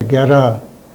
11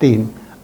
3,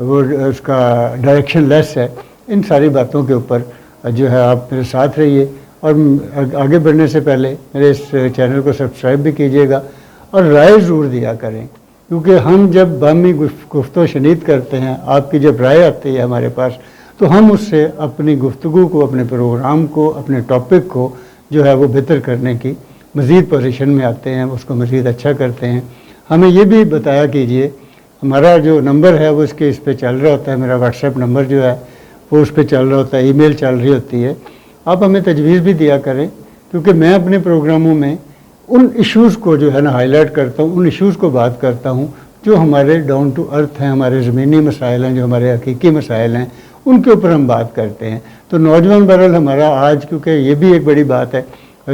وہ اس کا ڈائریکشن لیس ہے، ان ساری باتوں کے اوپر جو ہے آپ میرے ساتھ رہیے، اور آگے بڑھنے سے پہلے میرے اس چینل کو سبسکرائب بھی کیجیے گا اور رائے ضرور دیا کریں، کیونکہ ہم جب باہمی گفت و شنید کرتے ہیں، آپ کی جب رائے آتی ہے ہمارے پاس، تو ہم اس سے اپنی گفتگو کو، اپنے پروگرام کو، اپنے ٹاپک کو جو ہے وہ بہتر کرنے کی مزید پوزیشن میں آتے ہیں، اس کو مزید اچھا کرتے ہیں۔ ہمیں یہ بھی بتایا کیجیے، ہمارا جو نمبر ہے وہ اس پہ چل رہا ہوتا ہے، میرا واٹس ایپ نمبر جو ہے وہ اس پہ چل رہا ہوتا ہے، ای میل چل رہی ہوتی ہے، آپ ہمیں تجویز بھی دیا کریں، کیونکہ میں اپنے پروگراموں میں ان ایشوز کو جو ہے نا ہائی لائٹ کرتا ہوں، ان ایشوز کو بات کرتا ہوں جو ہمارے ڈاؤن ٹو ارتھ ہیں، ہمارے زمینی مسائل ہیں، جو ہمارے حقیقی مسائل ہیں، ان کے اوپر ہم بات کرتے ہیں۔ تو نوجوان بہرحال ہمارا آج، کیونکہ یہ بھی ایک بڑی بات ہے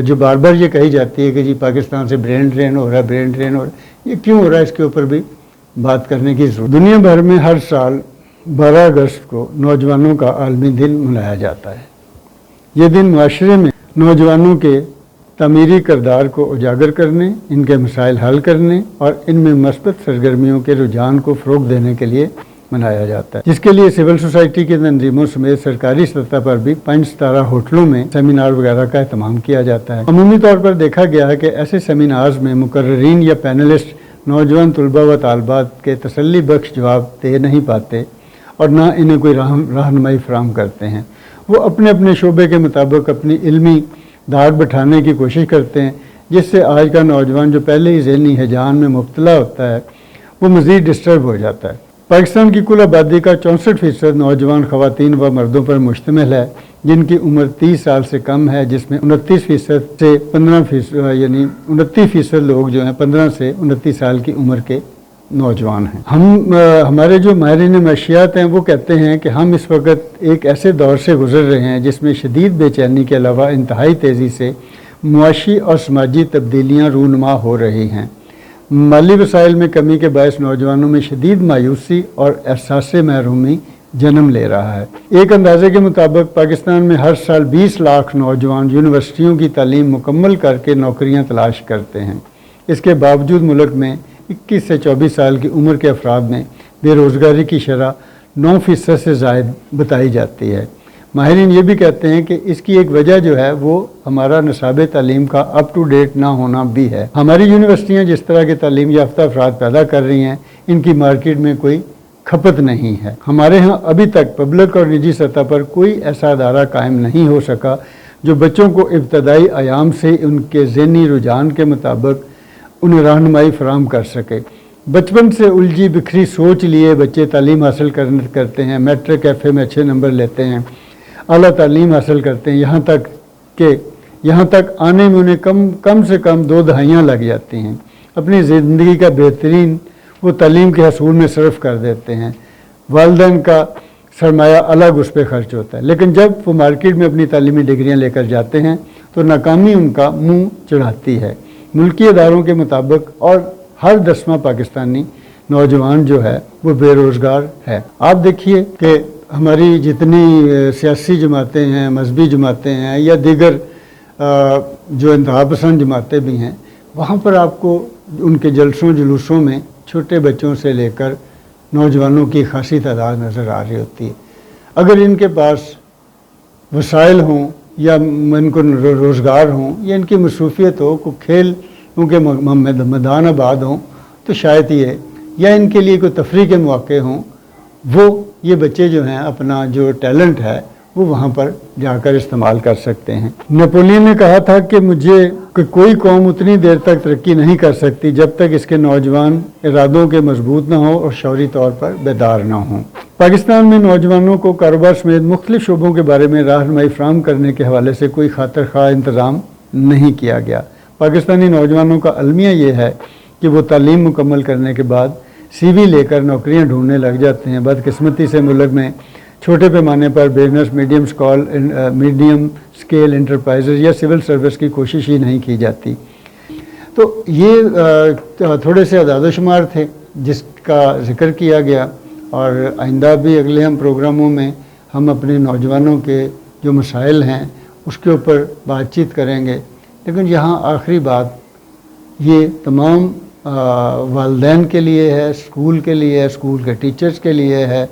جو بار بار یہ کہی جاتی ہے کہ جی پاکستان سے برین ڈرین ہو رہا ہے، برین ڈرین ہو رہا ہے، یہ کیوں ہو رہا ہے، اس کے اوپر بھی بات کرنے کی ضرورت۔ دنیا بھر میں ہر سال 12 اگست کو نوجوانوں کا عالمی دن منایا جاتا ہے۔ یہ دن معاشرے میں نوجوانوں کے تعمیری کردار کو اجاگر کرنے، ان کے مسائل حل کرنے اور ان میں مثبت سرگرمیوں کے رجحان کو فروغ دینے کے لیے منایا جاتا ہے، جس کے لیے سول سوسائٹی کی تنظیموں سمیت سرکاری سطح پر بھی 5 ستارہ ہوٹلوں میں سیمینار وغیرہ کا اہتمام کیا جاتا ہے۔ عمومی طور پر دیکھا گیا ہے کہ ایسے سیمینارز میں مقررین یا پینلسٹ نوجوان طلباء و طالبات کے تسلی بخش جواب دے نہیں پاتے اور نہ انہیں کوئی رہنمائی فراہم کرتے ہیں۔ وہ اپنے اپنے شعبے کے مطابق اپنی علمی داڑھ بٹھانے کی کوشش کرتے ہیں، جس سے آج کا نوجوان جو پہلے ہی ذہنی ہیجان میں مبتلا ہوتا ہے وہ مزید ڈسٹرب ہو جاتا ہے۔ پاکستان کی کل آبادی کا 64% نوجوان خواتین و مردوں پر مشتمل ہے، جن کی عمر 30 سال سے کم ہے، جس میں 29% سے 15%، یعنی 29% لوگ جو ہیں 15 سے 29 سال کی عمر کے نوجوان ہیں۔ ہمارے جو ماہرین معاشیات ہیں وہ کہتے ہیں کہ ہم اس وقت ایک ایسے دور سے گزر رہے ہیں جس میں شدید بے چینی کے علاوہ انتہائی تیزی سے معاشی اور سماجی تبدیلیاں رونما ہو رہی ہیں۔ مالی وسائل میں کمی کے باعث نوجوانوں میں شدید مایوسی اور احساس محرومی جنم لے رہا ہے۔ ایک اندازے کے مطابق پاکستان میں ہر سال 20 لاکھ نوجوان یونیورسٹیوں کی تعلیم مکمل کر کے نوکریاں تلاش کرتے ہیں۔ اس کے باوجود ملک میں 21 سے 24 سال کی عمر کے افراد میں بے روزگاری کی شرح 9% سے زائد بتائی جاتی ہے۔ ماہرین یہ بھی کہتے ہیں کہ اس کی ایک وجہ جو ہے وہ ہمارا نصاب تعلیم کا اپ ٹو ڈیٹ نہ ہونا بھی ہے۔ ہماری یونیورسٹیاں جس طرح کے تعلیم یافتہ افراد پیدا کر رہی ہیں، ان کی مارکیٹ میں کوئی کھپت نہیں ہے۔ ہمارے ہاں ابھی تک پبلک اور نجی سطح پر کوئی ایسا ادارہ قائم نہیں ہو سکا جو بچوں کو ابتدائی ایام سے ان کے ذہنی رجحان کے مطابق انہیں رہنمائی فراہم کر سکے۔ بچپن سے الجھی بکھری سوچ لیے بچے تعلیم حاصل کرتے ہیں، میٹرک ایف اے میں اچھے نمبر لیتے ہیں، اعلیٰ تعلیم حاصل کرتے ہیں، یہاں تک آنے میں انہیں کم سے کم 2 دہائیاں لگ جاتی ہیں۔ اپنی زندگی کا بہترین وہ تعلیم کے حصول میں صرف کر دیتے ہیں، والدین کا سرمایہ الگ اس پہ خرچ ہوتا ہے، لیکن جب وہ مارکیٹ میں اپنی تعلیمی ڈگریاں لے کر جاتے ہیں تو ناکامی ان کا منہ چڑھاتی ہے۔ ملکی اداروں کے مطابق اور ہر 10واں پاکستانی نوجوان جو ہے وہ بے روزگار ہے۔ آپ دیکھیے کہ ہماری جتنی سیاسی جماعتیں ہیں، مذہبی جماعتیں ہیں یا دیگر جو انتہا پسند جماعتیں بھی ہیں، وہاں پر آپ کو ان کے جلسوں جلوسوں میں چھوٹے بچوں سے لے کر نوجوانوں کی خاصی تعداد نظر آ رہی ہوتی ہے۔ اگر ان کے پاس وسائل ہوں یا ان کو روزگار ہوں یا ان کی مصروفیت ہو، کوئی کھیل ان کے میدان آباد ہوں، تو شاید یہ یا ان کے لیے کوئی تفریح کے مواقع ہوں، وہ یہ بچے جو ہیں اپنا جو ٹیلنٹ ہے وہ وہاں پر جا کر استعمال کر سکتے ہیں۔ نیپولین نے کہا تھا کہ کوئی قوم اتنی دیر تک ترقی نہیں کر سکتی جب تک اس کے نوجوان ارادوں کے مضبوط نہ ہوں اور شعوری طور پر بیدار نہ ہوں۔ پاکستان میں نوجوانوں کو کاروبار سمیت مختلف شعبوں کے بارے میں رہنمائی فراہم کرنے کے حوالے سے کوئی خاطر خواہ انتظام نہیں کیا گیا۔ پاکستانی نوجوانوں کا المیہ یہ ہے کہ وہ تعلیم مکمل کرنے کے بعد سی وی لے کر نوکریاں ڈھونڈنے لگ جاتے ہیں۔ بدقسمتی سے ملک میں چھوٹے پیمانے پر بزنس، میڈیم سکیل انٹرپرائزز یا سول سروس کی کوشش ہی نہیں کی جاتی۔ تو یہ تھوڑے سے اعداد و شمار تھے جس کا ذکر کیا گیا، اور آئندہ بھی اگلے ہم پروگراموں میں ہم اپنے نوجوانوں کے جو مسائل ہیں اس کے اوپر بات چیت کریں گے۔ لیکن یہاں آخری بات، یہ تمام والدین کے لیے ہے، اسکول کے لیے ہے، اسکول کے ٹیچرز کے لیے ہے،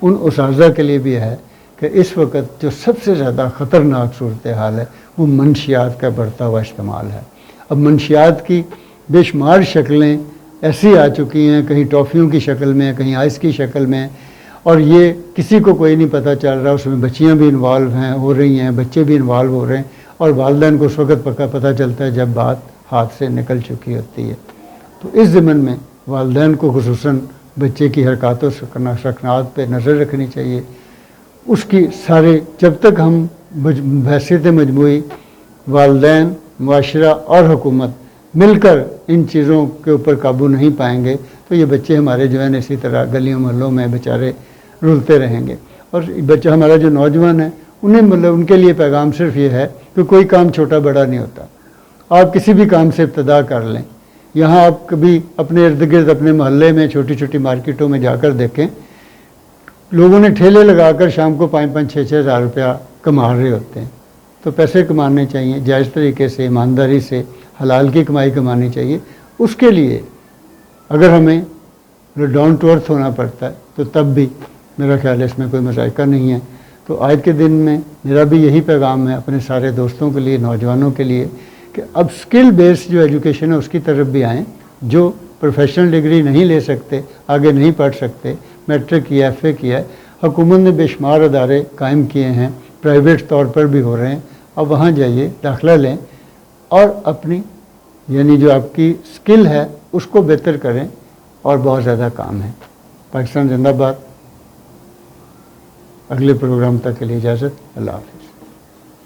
ان اساتذہ کے لیے بھی ہے کہ اس وقت جو سب سے زیادہ خطرناک صورتحال ہے وہ منشیات کا بڑھتا ہوا استعمال ہے۔ اب منشیات کی بے شمار شکلیں ایسی آ چکی ہیں، کہیں ٹافیوں کی شکل میں، کہیں آئس کی شکل میں، اور یہ کسی کو کوئی نہیں پتہ چل رہا، اس میں بچیاں بھی انوالو ہیں، ہو رہی ہیں، بچے بھی انوالو ہو رہے ہیں، اور والدین کو اس وقت پتہ چلتا ہے جب بات ہاتھ سے نکل چکی ہوتی ہے۔ تو اس ضمن میں والدین کو خصوصاً بچے کی حرکات و سکنات پہ نظر رکھنی چاہیے۔ اس کی سارے جب تک ہم بحیثیت مجموعی والدین، معاشرہ اور حکومت مل کر ان چیزوں کے اوپر قابو نہیں پائیں گے تو یہ بچے ہمارے جو ہیں اسی طرح گلیوں محلوں میں بیچارے رلتے رہیں گے۔ اور بچہ ہمارا جو نوجوان ہے انہیں مطلب ان کے لیے پیغام صرف یہ ہے کہ کوئی کام چھوٹا بڑا نہیں ہوتا، آپ کسی بھی کام سے ابتدا کر لیں۔ یہاں آپ کبھی اپنے ارد گرد اپنے محلے میں چھوٹی چھوٹی مارکیٹوں میں جا کر دیکھیں، لوگوں نے ٹھیلے لگا کر شام کو 5-5 ہزار روپیہ کما رہے ہوتے ہیں۔ تو پیسے کمانے چاہیے جائز طریقے سے، ایمانداری سے، حلال کی کمائی کمانی چاہیے۔ اس کے لیے اگر ہمیں ڈاؤن ٹو ارتھ ہونا پڑتا ہے تو تب بھی میرا خیال ہے اس میں کوئی مذائقہ نہیں ہے۔ تو آج کے دن میں میرا بھی یہی پیغام ہے اپنے سارے دوستوں کے لیے، نوجوانوں کے لیے، کہ اب اسکل بیسڈ جو ایجوکیشن ہے اس کی طرف بھی آئیں۔ جو پروفیشنل ڈگری نہیں لے سکتے، آگے نہیں پڑھ سکتے، میٹرک کیا، ایف اے کیا ہے، حکومت نے بے شمار ادارے قائم کیے ہیں، پرائیویٹ طور پر بھی ہو رہے ہیں، اب وہاں جائیے داخلہ لیں اور اپنی یعنی جو آپ کی اسکل ہے اس کو بہتر کریں، اور بہت زیادہ کام ہے۔ پاکستان زندہ باد۔ اگلے پروگرام تک کے لیے اجازت، اللہ حافظ۔